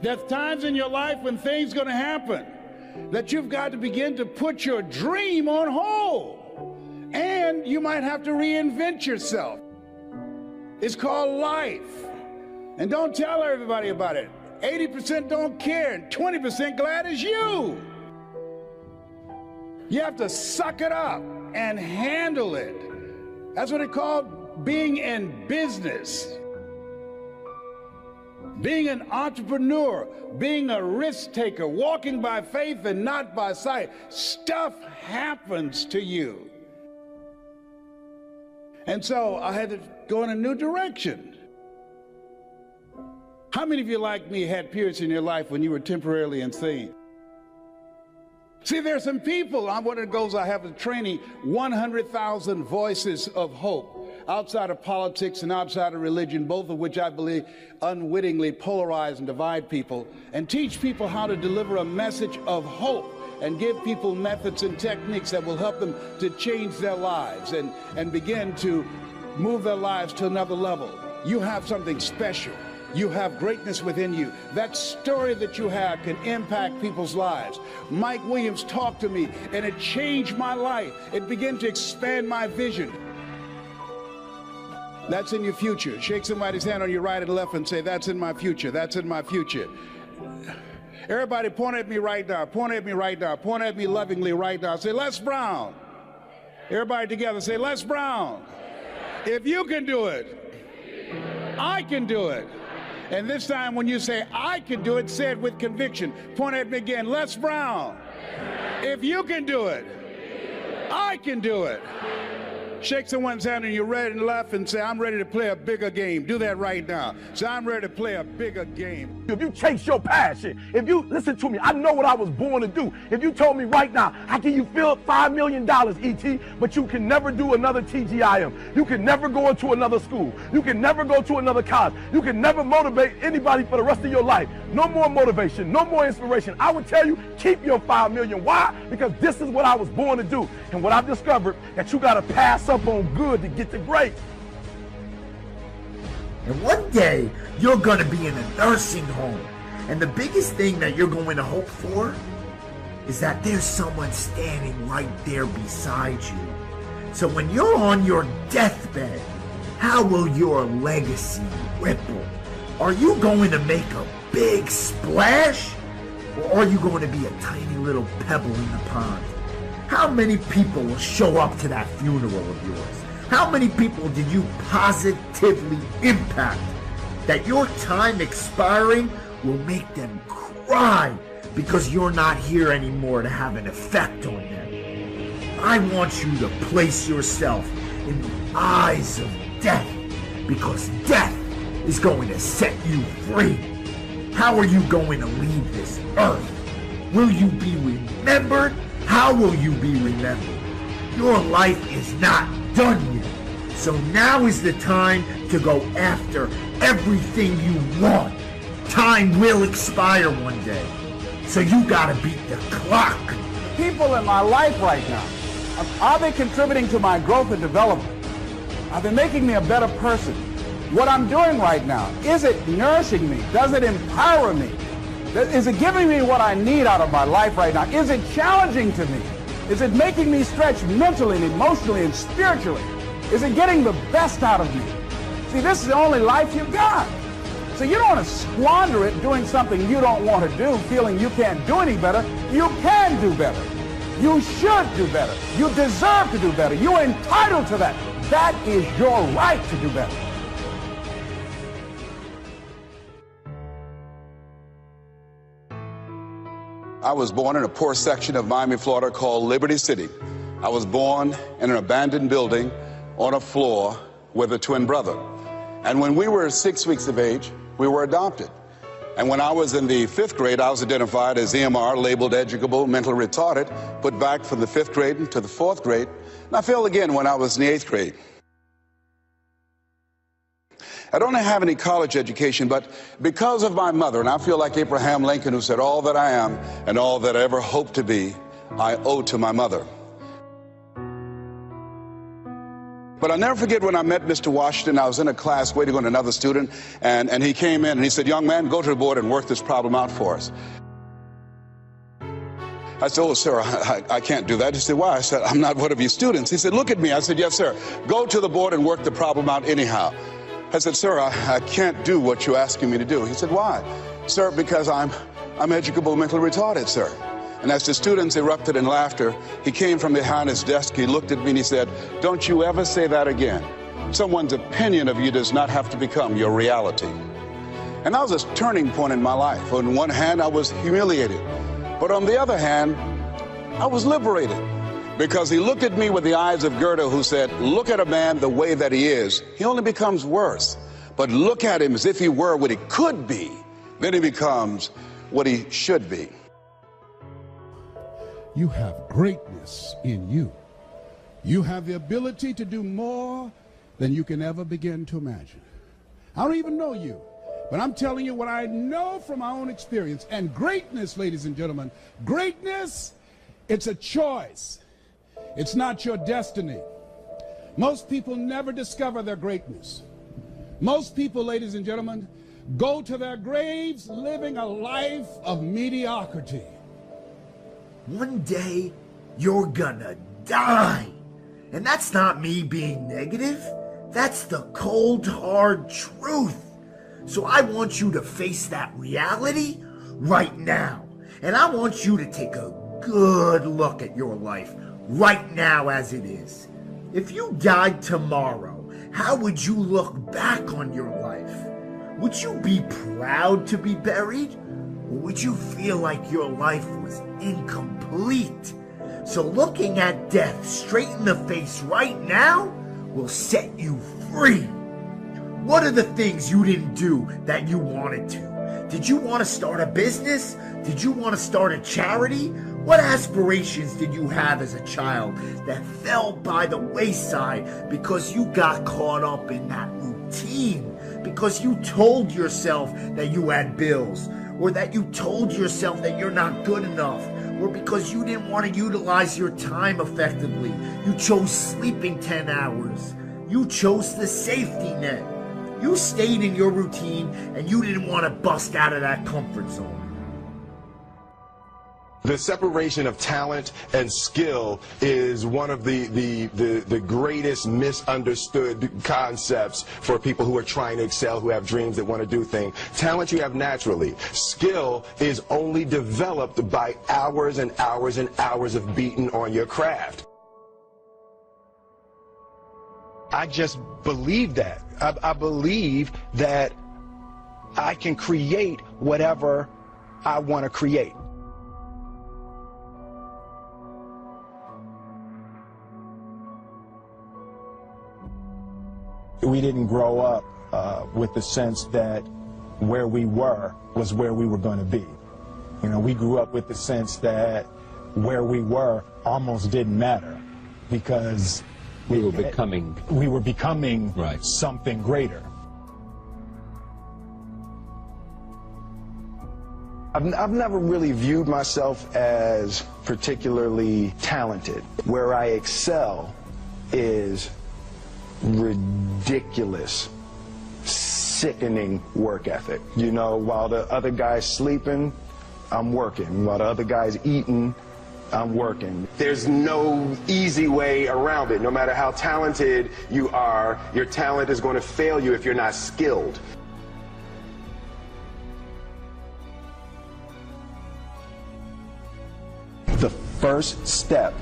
There's times in your life when things are going to happen that you've got to begin to put your dream on hold. And you might have to reinvent yourself. It's called life. And don't tell everybody about it. 80% don't care, and 20% glad it's you. You have to suck it up and handle it. That's what it's called being in business. Being an entrepreneur, being a risk taker, walking by faith and not by sight. Stuff happens to you. And so I had to go in a new direction. How many of you like me had periods in your life when you were temporarily insane? See, there are some people, one of the goals I have is training 100,000 voices of hope outside of politics and outside of religion, both of which I believe unwittingly polarize and divide people, and teach people how to deliver a message of hope and give people methods and techniques that will help them to change their lives and begin to move their lives to another level. You have something special. You have greatness within you. That story that you have can impact people's lives. Mike Williams talked to me, and it changed my life. It began to expand my vision. That's in your future. Shake somebody's hand on your right and left and say, that's in my future. That's in my future. Everybody point at me right now. Point at me right now. Point at me lovingly right now. Say, Les Brown. Everybody together say, Les Brown. If you can do it, I can do it. And this time when you say, I can do it, say it with conviction. Point at me again. Les Brown. If you can do it, I can do it. Shake someone's hand and you're ready and left and say, I'm ready to play a bigger game. Do that right now. Say, I'm ready to play a bigger game. If you chase your passion, if you listen to me, I know what I was born to do. If you told me right now, how can you fill $5 million, ET, but you can never do another TGIM. You can never go into another school. You can never go to another college. You can never motivate anybody for the rest of your life. No more motivation, no more inspiration. I would tell you, keep your $5 million. Why? Because this is what I was born to do. And what I've discovered, that you got to pass up on good to get to great. And one day, you're going to be in a nursing home. And the biggest thing that you're going to hope for is that there's someone standing right there beside you. So when you're on your deathbed, how will your legacy ripple? Are you going to make a big splash? Or are you going to be a tiny little pebble in the pond? How many people will show up to that funeral of yours? How many people did you positively impact that your time expiring will make them cry because you're not here anymore to have an effect on them? I want you to place yourself in the eyes of death, because death is going to set you free. How are you going to leave this earth? Will you be remembered? How will you be remembered? Your life is not done yet. So now is the time to go after everything you want. Time will expire one day. So you gotta beat the clock. People in my life right now, are they contributing to my growth and development? Are they making me a better person? What I'm doing right now, is it nourishing me? Does it empower me? Is it giving me what I need out of my life right now? Is it challenging to me? Is it making me stretch mentally and emotionally and spiritually? Is it getting the best out of me? See, this is the only life you've got. So you don't want to squander it doing something you don't want to do, feeling you can't do any better. You can do better. You should do better. You deserve to do better. You're entitled to that. That is your right to do better. I was born in a poor section of Miami, Florida called Liberty City. I was born in an abandoned building on a floor with a twin brother. And when we were 6 weeks of age, we were adopted. And when I was in the 5th grade, I was identified as EMR, labeled educable, mentally retarded, put back from the 5th grade into the 4th grade. And I failed again when I was in the 8th grade. I don't have any college education, but because of my mother, and I feel like Abraham Lincoln, who said, all that I am and all that I ever hope to be, I owe to my mother. But I'll never forget when I met Mr. Washington. I was in a class waiting on another student, and he came in and he said, "Young man, go to the board and work this problem out for us." I said, "Oh, sir, I can't do that." He said, "Why?" I said, "I'm not one of your students." He said, "Look at me." I said, "Yes, sir. Go to the board and work the problem out anyhow." I said, "Sir, I can't do what you're asking me to do." He said, "Why?" "Sir, because I'm educable mentally retarded, sir." And as the students erupted in laughter, he came from behind his desk, he looked at me and he said, "Don't you ever say that again. Someone's opinion of you does not have to become your reality." And that was a turning point in my life. On one hand, I was humiliated. But on the other hand, I was liberated. Because he looked at me with the eyes of Goethe, who said, "Look at a man the way that he is. He only becomes worse. But look at him as if he were what he could be. Then he becomes what he should be." You have greatness in you. You have the ability to do more than you can ever begin to imagine. I don't even know you, but I'm telling you what I know from my own experience. And greatness, ladies and gentlemen, greatness, it's a choice. It's not your destiny. Most people never discover their greatness. Most people, ladies and gentlemen, go to their graves living a life of mediocrity. One day, you're gonna die. And that's not me being negative. That's the cold, hard truth. So I want you to face that reality right now. And I want you to take a good look at your life right now as it is. If you died tomorrow, how would you look back on your life? Would you be proud to be buried? Or would you feel like your life was incomplete? So looking at death straight in the face right now will set you free. What are the things you didn't do that you wanted to? Did you want to start a business? Did you want to start a charity? What aspirations did you have as a child that fell by the wayside because you got caught up in that routine? Because you told yourself that you had bills, or that you told yourself that you're not good enough, or because you didn't want to utilize your time effectively. You chose sleeping 10 hours. You chose the safety net. You stayed in your routine and you didn't want to bust out of that comfort zone. The separation of talent and skill is one of the greatest misunderstood concepts for people who are trying to excel, who have dreams that want to do things. Talent you have naturally. Skill is only developed by hours and hours and hours of beating on your craft. I just believe that. I believe that I can create whatever I want to create. We didn't grow up with the sense that where we were was where we were going to be. You know, we grew up with the sense that where we were almost didn't matter because we were becoming right. Something greater. I've never really viewed myself as particularly talented. Where I excel is ridiculous, sickening work ethic. You know, while the other guy's sleeping, I'm working. While the other guy's eating, I'm working. There's no easy way around it. No matter how talented you are, your talent is going to fail you if you're not skilled. The first step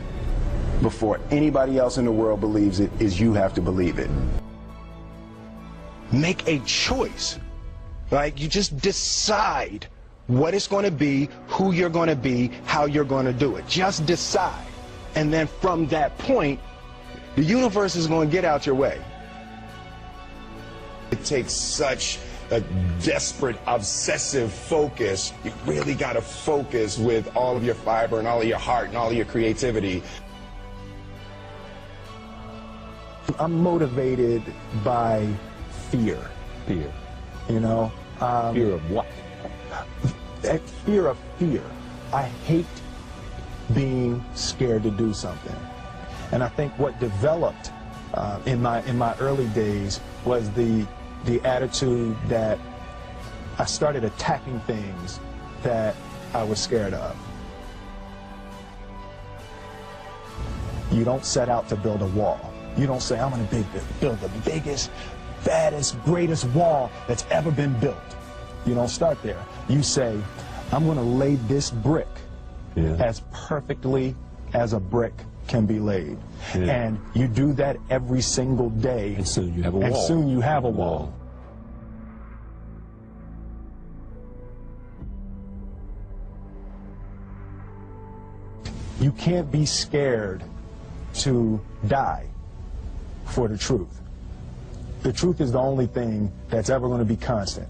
before anybody else in the world believes it is you have to believe it. Make a choice. Like, you just decide what it's going to be, who you're going to be, how you're going to do it. Just decide. And then from that point, the universe is going to get out your way. It takes such a desperate, obsessive focus. You really got to focus with all of your fiber and all of your heart and all of your creativity. I'm motivated by fear. Fear. You know? Fear of what? Fear of fear. I hate being scared to do something. And I think what developed in my early days was the attitude that I started attacking things that I was scared of. You don't set out to build a wall. You don't say, I'm going to build the biggest, fattest, greatest wall that's ever been built. You don't start there. You say, I'm going to lay this brick as perfectly as a brick can be laid. And you do that every single day. And soon you have a wall. And soon you have a wall. You can't be scared to die for the truth. The truth is the only thing that's ever going to be constant.